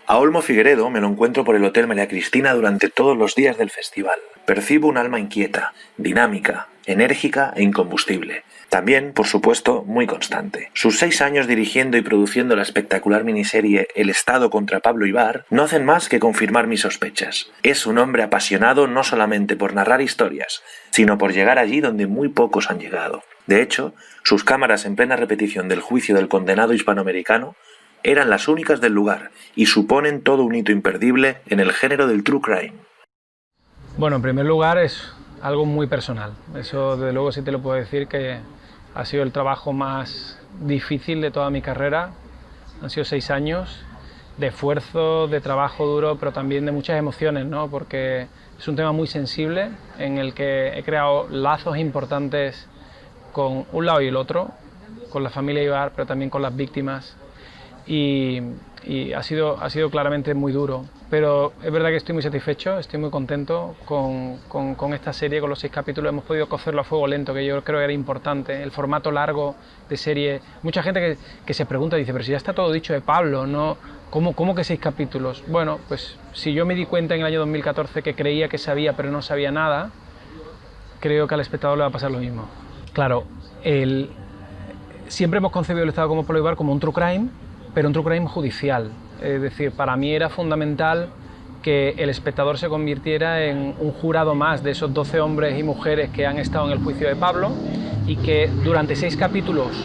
A Olmo Figueredo me lo encuentro por el Hotel María Cristina durante todos los días del festival. Percibo un alma inquieta, dinámica, enérgica e incombustible. También, por supuesto, muy constante. Sus 6 años dirigiendo y produciendo la espectacular miniserie El Estado contra Pablo Ibar no hacen más que confirmar mis sospechas. Es un hombre apasionado no solamente por narrar historias, sino por llegar allí donde muy pocos han llegado. De hecho, sus cámaras en plena repetición del juicio del condenado hispanoamericano eran las únicas del lugar y suponen todo un hito imperdible en el género del true crime. Bueno, en primer lugar es algo muy personal. Eso desde luego sí te lo puedo decir, que ha sido el trabajo más difícil de toda mi carrera. Han sido 6 años de esfuerzo, de trabajo duro, pero también de muchas emociones, ¿no? Porque es un tema muy sensible en el que he creado lazos importantes con un lado y el otro, con la familia Ibar, pero también con las víctimas. Y ha sido claramente muy duro, pero es verdad que estoy muy satisfecho, estoy muy contento con esta serie, con los 6 capítulos. Hemos podido cocerlo a fuego lento, que yo creo que era importante. El formato largo de serie, mucha gente que se pregunta, dice, pero si ya está todo dicho de Pablo, ¿no? ¿Cómo que 6 capítulos? Bueno, pues si yo me di cuenta en el año 2014 que creía que sabía pero no sabía nada, creo que al espectador le va a pasar lo mismo. Claro, siempre hemos concebido el Estado como Pablo Ibar como un true crime, pero un true crime judicial. Es decir, para mí era fundamental que el espectador se convirtiera en un jurado más de esos 12 hombres y mujeres que han estado en el juicio de Pablo, y que durante 6 capítulos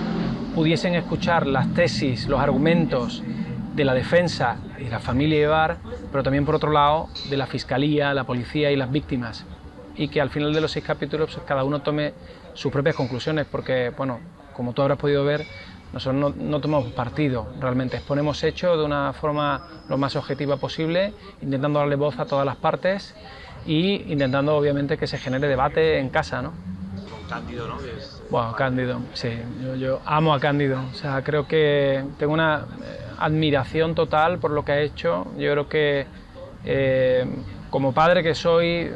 pudiesen escuchar las tesis, los argumentos de la defensa y la familia Ibar, pero también por otro lado de la fiscalía, la policía y las víctimas, y que al final de los 6 capítulos pues, cada uno tome sus propias conclusiones, porque, bueno, como tú habrás podido ver, nosotros no tomamos partido, realmente exponemos hechos de una forma lo más objetiva posible, intentando darle voz a todas las partes y intentando obviamente que se genere debate en casa, ¿no? Con Cándido, ¿no? Bueno, Cándido, sí, yo amo a Cándido, o sea, creo que tengo una admiración total por lo que ha hecho. Yo creo que como padre que soy,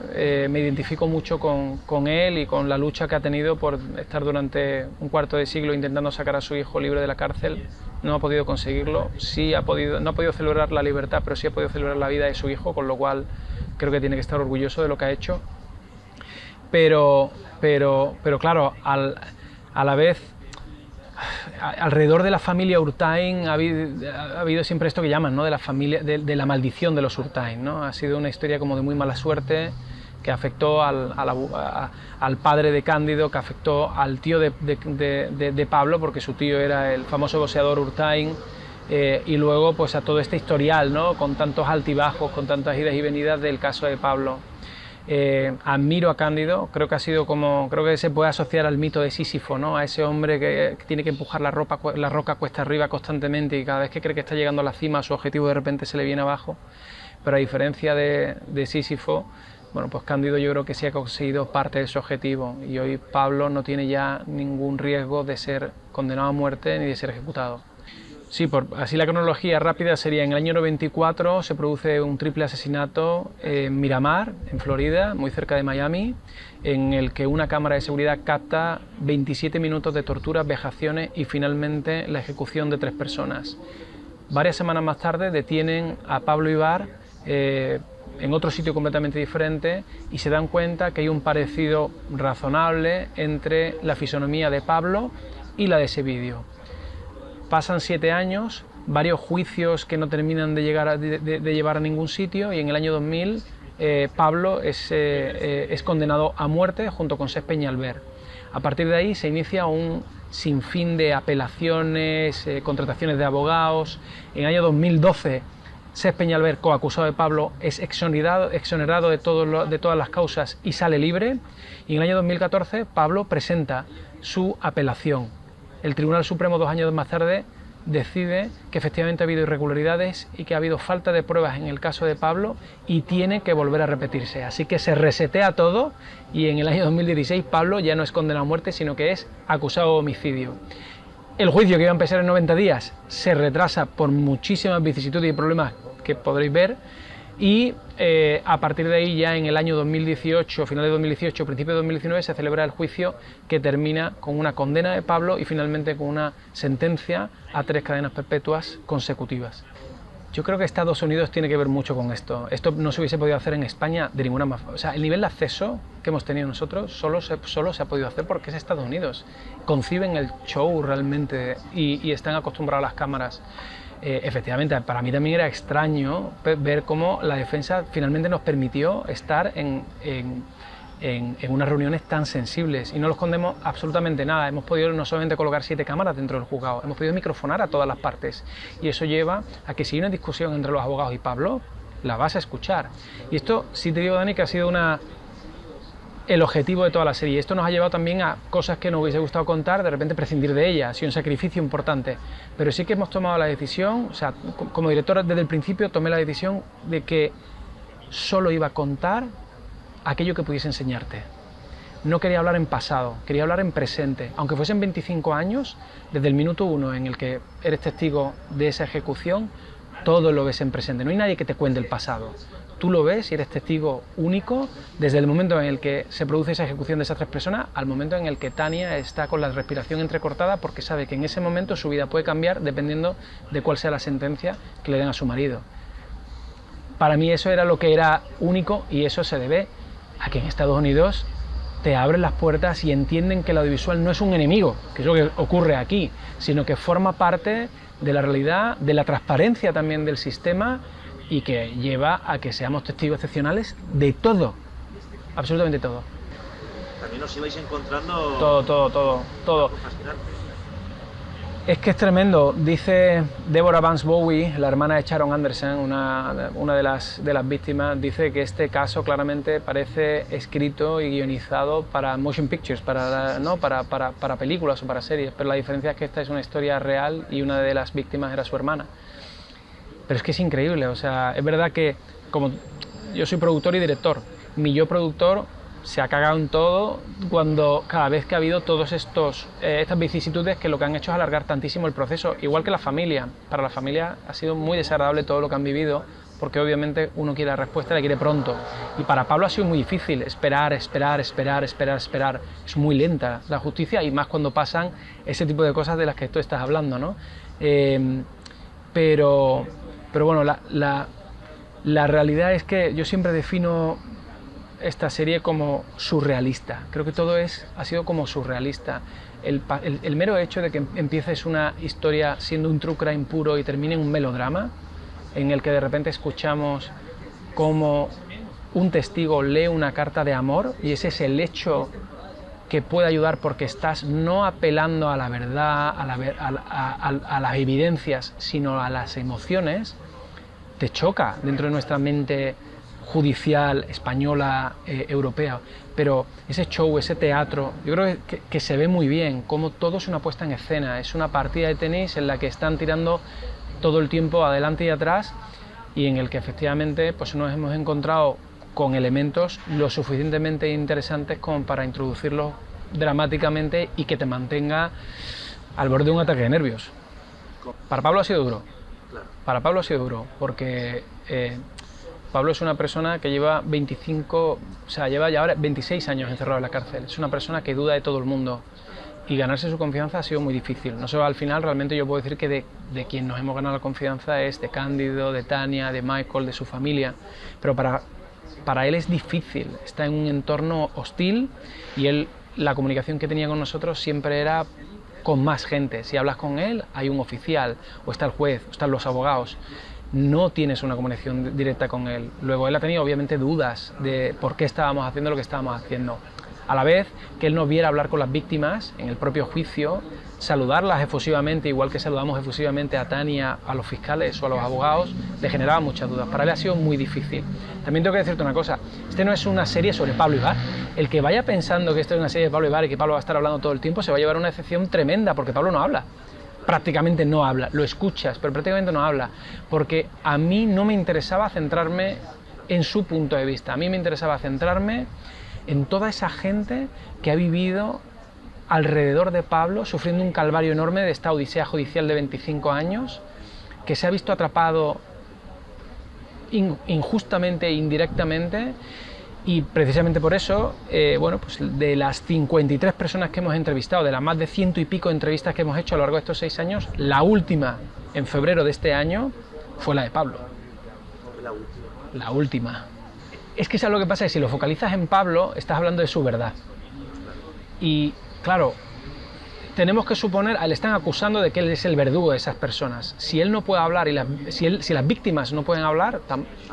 me identifico mucho con él y con la lucha que ha tenido por estar durante un cuarto de siglo intentando sacar a su hijo libre de la cárcel. No ha podido conseguirlo, no ha podido celebrar la libertad, pero sí ha podido celebrar la vida de su hijo, con lo cual creo que tiene que estar orgulloso de lo que ha hecho. Pero claro, a la vez, alrededor de la familia Urtain ha habido siempre esto que llaman, ¿no? De la familia, de la maldición de los Urtain, ¿no? Ha sido una historia como de muy mala suerte, que afectó al padre de Cándido, que afectó al tío de Pablo, porque su tío era el famoso boxeador Urtain, y luego pues a todo este historial, ¿no? Con tantos altibajos, con tantas idas y venidas del caso de Pablo. Admiro a Cándido, creo que se puede asociar al mito de Sísifo, ¿no? A ese hombre que tiene que empujar la roca cuesta arriba constantemente, y cada vez que cree que está llegando a la cima, su objetivo de repente se le viene abajo. Pero a diferencia de Sísifo, bueno, pues Cándido yo creo que sí ha conseguido parte de su objetivo, y hoy Pablo no tiene ya ningún riesgo de ser condenado a muerte ni de ser ejecutado. Sí, así la cronología rápida sería: en el año 94 se produce un triple asesinato en Miramar, en Florida, muy cerca de Miami, en el que una cámara de seguridad capta 27 minutos de torturas, vejaciones y finalmente la ejecución de 3 personas. Varias semanas más tarde detienen a Pablo Ibar en otro sitio completamente diferente, y se dan cuenta que hay un parecido razonable entre la fisonomía de Pablo y la de ese vídeo. Pasan 7 años, varios juicios que no terminan de llevar a ningún sitio, y en el año 2000 Pablo es condenado a muerte junto con Cés Peñalver. A partir de ahí se inicia un sinfín de apelaciones, contrataciones de abogados. En el año 2012 Cés Peñalver, coacusado de Pablo, es exonerado de todas las causas y sale libre. Y en el año 2014 Pablo presenta su apelación. El Tribunal Supremo, 2 años más tarde, decide que efectivamente ha habido irregularidades y que ha habido falta de pruebas en el caso de Pablo, y tiene que volver a repetirse. Así que se resetea todo, y en el año 2016 Pablo ya no es condenado a muerte, sino que es acusado de homicidio. El juicio, que iba a empezar en 90 días, se retrasa por muchísimas vicisitudes y problemas que podréis ver, y a partir de ahí, ya en el año 2018, final de 2018, principio de 2019, se celebra el juicio, que termina con una condena de Pablo y finalmente con una sentencia a 3 cadenas perpetuas consecutivas. Yo creo que Estados Unidos tiene que ver mucho con esto. Esto no se hubiese podido hacer en España de ninguna manera. O sea, el nivel de acceso que hemos tenido nosotros solo se ha podido hacer porque es Estados Unidos. Conciben el show realmente y están acostumbrados a las cámaras. Efectivamente, para mí también era extraño ver cómo la defensa finalmente nos permitió estar en unas reuniones tan sensibles y no los escondemos absolutamente nada. Hemos podido no solamente colocar 7 cámaras dentro del juzgado, hemos podido microfonar a todas las partes y eso lleva a que si hay una discusión entre los abogados y Pablo, la vas a escuchar. Y esto, sí te digo, Dani, que ha sido el objetivo de toda la serie. Esto nos ha llevado también a cosas que nos hubiese gustado contar, de repente prescindir de ellas, ha sido un sacrificio importante. Pero sí que hemos tomado la decisión, o sea, como directora desde el principio tomé la decisión de que solo iba a contar aquello que pudiese enseñarte. No quería hablar en pasado, quería hablar en presente. Aunque fuesen 25 años, desde el minuto 1 en el que eres testigo de esa ejecución, todo lo ves en presente. No hay nadie que te cuente el pasado. Tú lo ves y eres testigo único desde el momento en el que se produce esa ejecución de esas 3 personas al momento en el que Tania está con la respiración entrecortada porque sabe que en ese momento su vida puede cambiar dependiendo de cuál sea la sentencia que le den a su marido. Para mí eso era lo que era único y eso se debe a que en Estados Unidos te abren las puertas y entienden que el audiovisual no es un enemigo, que es lo que ocurre aquí, sino que forma parte de la realidad, de la transparencia también del sistema y que lleva a que seamos testigos excepcionales de todo, absolutamente todo. También os ibais encontrando... Todo. Es que es tremendo. Dice Deborah Vance Bowie, la hermana de Sharon Anderson, una de las víctimas, dice que este caso claramente parece escrito y guionizado para motion pictures, para películas o para series, pero la diferencia es que esta es una historia real y una de las víctimas era su hermana. Pero es que es increíble, o sea, es verdad que como yo soy productor y director, mi yo productor se ha cagado en todo cada vez que ha habido todas estas vicisitudes que lo que han hecho es alargar tantísimo el proceso, igual que la familia. Para la familia ha sido muy desagradable todo lo que han vivido, porque obviamente uno quiere la respuesta y la quiere pronto. Y para Pablo ha sido muy difícil esperar. Es muy lenta la justicia y más cuando pasan ese tipo de cosas de las que tú estás hablando, ¿no? Pero bueno, la realidad es que yo siempre defino esta serie como surrealista. Creo que todo ha sido como surrealista. El mero hecho de que empieces una historia siendo un true crime puro y termine en un melodrama, en el que de repente escuchamos cómo un testigo lee una carta de amor y ese es el hecho que puede ayudar porque estás no apelando a la verdad, a las evidencias, sino a las emociones, te choca dentro de nuestra mente judicial, española, europea, pero ese show, ese teatro, yo creo que se ve muy bien, como todo es una puesta en escena, es una partida de tenis en la que están tirando todo el tiempo adelante y atrás y en el que efectivamente pues nos hemos encontrado con elementos lo suficientemente interesantes como para introducirlos dramáticamente y que te mantenga al borde de un ataque de nervios. Para Pablo ha sido duro, porque Pablo es una persona que lleva lleva ya ahora 26 años encerrado en la cárcel. Es una persona que duda de todo el mundo y ganarse su confianza ha sido muy difícil. No solo al final, realmente yo puedo decir que de quien nos hemos ganado la confianza es de Cándido, de Tania, de Michael, de su familia, pero para él es difícil, está en un entorno hostil y la comunicación que tenía con nosotros siempre era con más gente. Si hablas con él, hay un oficial, o está el juez, o están los abogados. No tienes una comunicación directa con él. Luego él ha tenido obviamente dudas de por qué estábamos haciendo lo que estábamos haciendo. A la vez que él nos viera hablar con las víctimas en el propio juicio, saludarlas efusivamente, igual que saludamos efusivamente a Tania, a los fiscales o a los abogados, le generaba muchas dudas. Para él ha sido muy difícil. También tengo que decirte una cosa, no es una serie sobre Pablo Ibar. El que vaya pensando que esto es una serie de Pablo Ibar y que Pablo va a estar hablando todo el tiempo, se va a llevar una decepción tremenda, porque Pablo no habla. Prácticamente no habla, lo escuchas, pero prácticamente no habla, porque a mí no me interesaba centrarme en su punto de vista, a mí me interesaba centrarme en toda esa gente que ha vivido alrededor de Pablo, sufriendo un calvario enorme de esta odisea judicial de 25 años, que se ha visto atrapado injustamente e indirectamente, y precisamente por eso, pues de las 53 personas que hemos entrevistado, de las más de 100 y pico entrevistas que hemos hecho a lo largo de estos 6 años, la última, en febrero de este año, fue la de Pablo. La última. Es que ¿sabes lo que pasa? Es que si lo focalizas en Pablo, estás hablando de su verdad. Y claro, tenemos que suponer, le están acusando de que él es el verdugo de esas personas. Si él no puede hablar, si las víctimas no pueden hablar,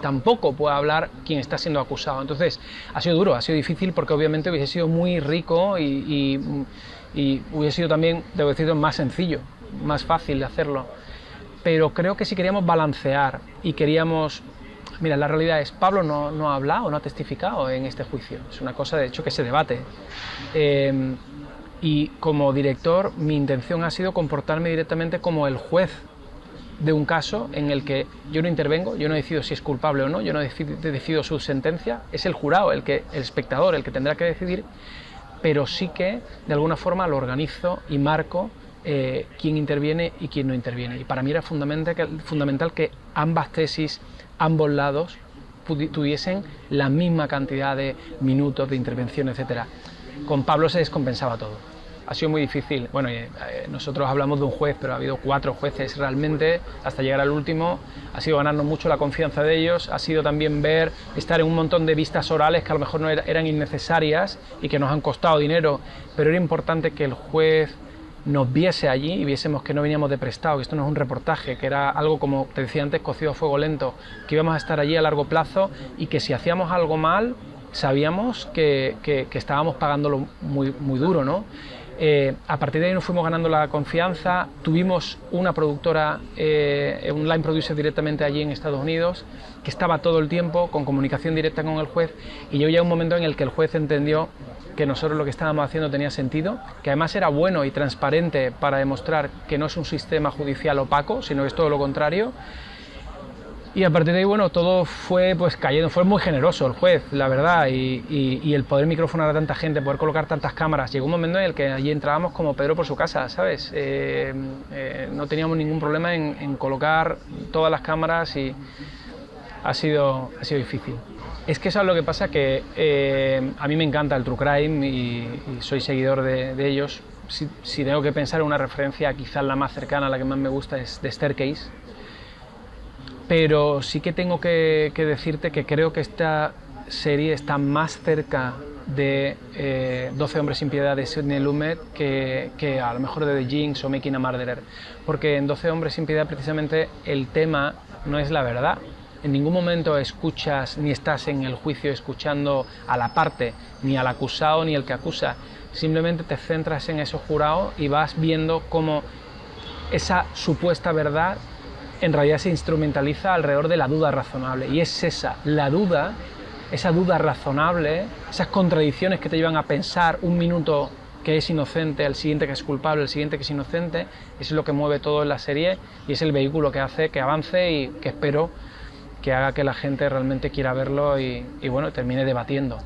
tampoco puede hablar quien está siendo acusado. Entonces, ha sido duro, ha sido difícil, porque obviamente hubiese sido muy rico y hubiese sido también, debo decirlo, más sencillo, más fácil de hacerlo. Pero creo que si queríamos balancear y queríamos... Mira, la realidad es, Pablo no ha hablado, no ha testificado en este juicio. Es una cosa, de hecho, que se debate. Y como director, mi intención ha sido comportarme directamente como el juez de un caso en el que yo no intervengo, yo no decido si es culpable o no, yo no decido su sentencia, es el jurado, el espectador, el que tendrá que decidir, pero sí que de alguna forma lo organizo y marco quién interviene y quién no interviene. Y para mí era fundamental que ambas tesis, ambos lados, tuviesen la misma cantidad de minutos de intervención, etc. Con Pablo se descompensaba todo. Ha sido muy difícil. Bueno, nosotros hablamos de un juez, pero ha habido 4 jueces realmente, hasta llegar al último. Ha sido ganarnos mucho la confianza de ellos, ha sido también estar en un montón de vistas orales que a lo mejor no eran innecesarias y que nos han costado dinero, pero era importante que el juez nos viese allí y viésemos que no veníamos de prestado, que esto no es un reportaje, que era algo, como te decía antes, cocido a fuego lento, que íbamos a estar allí a largo plazo y que si hacíamos algo mal, sabíamos que estábamos pagándolo muy, muy duro, ¿no? A partir de ahí nos fuimos ganando la confianza, tuvimos una productora, un line producer directamente allí en Estados Unidos, que estaba todo el tiempo con comunicación directa con el juez, y llegó ya un momento en el que el juez entendió que nosotros lo que estábamos haciendo tenía sentido, que además era bueno y transparente para demostrar que no es un sistema judicial opaco, sino que es todo lo contrario. Y a partir de ahí, bueno, todo fue pues cayendo, fue muy generoso el juez, la verdad, y el poder microfonar a tanta gente, poder colocar tantas cámaras. Llegó un momento en el que allí entrábamos como Pedro por su casa, ¿sabes? No teníamos ningún problema en colocar todas las cámaras y ha sido difícil. Es que eso es lo que pasa, que a mí me encanta el True Crime y soy seguidor de ellos. Si tengo que pensar en una referencia, quizás la más cercana, la que más me gusta, es The Staircase. Pero sí que tengo que decirte que creo que esta serie está más cerca de 12 hombres sin piedad de Sidney Lumet que a lo mejor de The Jinx o Making a Murderer, porque en 12 hombres sin piedad precisamente el tema no es la verdad. En ningún momento escuchas ni estás en el juicio escuchando a la parte, ni al acusado ni el que acusa. Simplemente te centras en ese jurado y vas viendo cómo esa supuesta verdad en realidad se instrumentaliza alrededor de la duda razonable. Y es esa duda razonable, esas contradicciones que te llevan a pensar un minuto que es inocente, el siguiente que es culpable, el siguiente que es inocente, es lo que mueve todo en la serie y es el vehículo que hace que avance y que espero que haga que la gente realmente quiera verlo y bueno, termine debatiendo.